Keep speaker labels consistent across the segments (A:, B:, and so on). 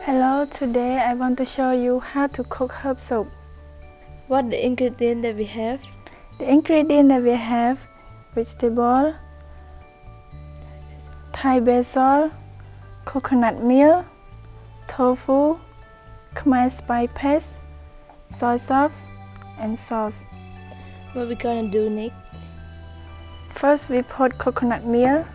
A: Hello, today I want to show you how to cook herb soup.
B: What the ingredient that we have?
A: The ingredient that we have: vegetable, Thai basil, coconut milk, tofu, Khmer spice paste, soy sauce, and sauce.
B: What we gonna do next?
A: First we put coconut milk,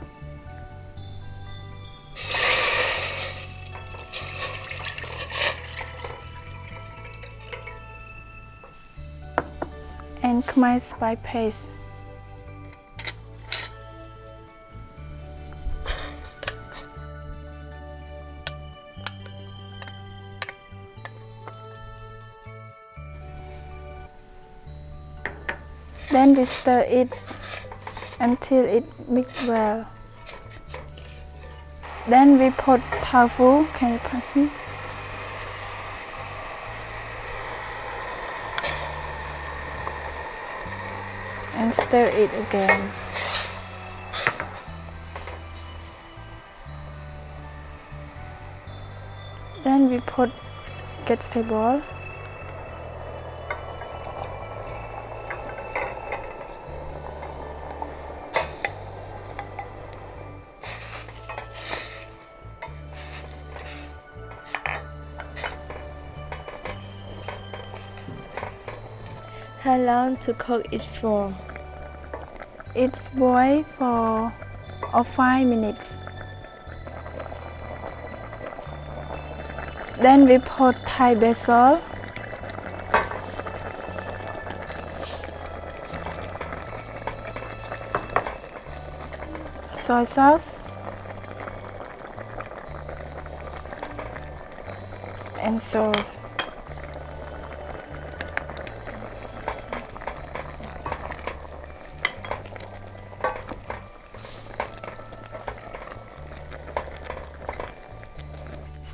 A: and Khmer spice paste. Then we stir it until it mixes well. Then we put tofu. Can you pass me? And stir it again. Then we put vegetable.
B: How long to cook it for?
A: It's boiled for 5 minutes. Then we put Thai basil, soy sauce, and sauce.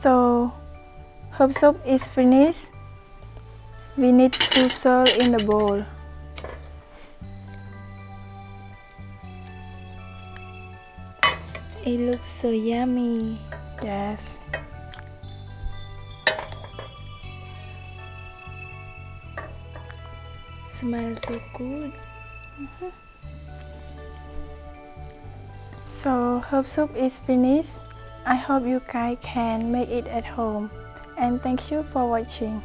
A: So, herb soup is finished. We need to serve in the bowl.
B: It looks so yummy.
A: Yes.
B: Smells so good.
A: So, herb soup is finished. I hope you guys can make it at home. And thank you for watching.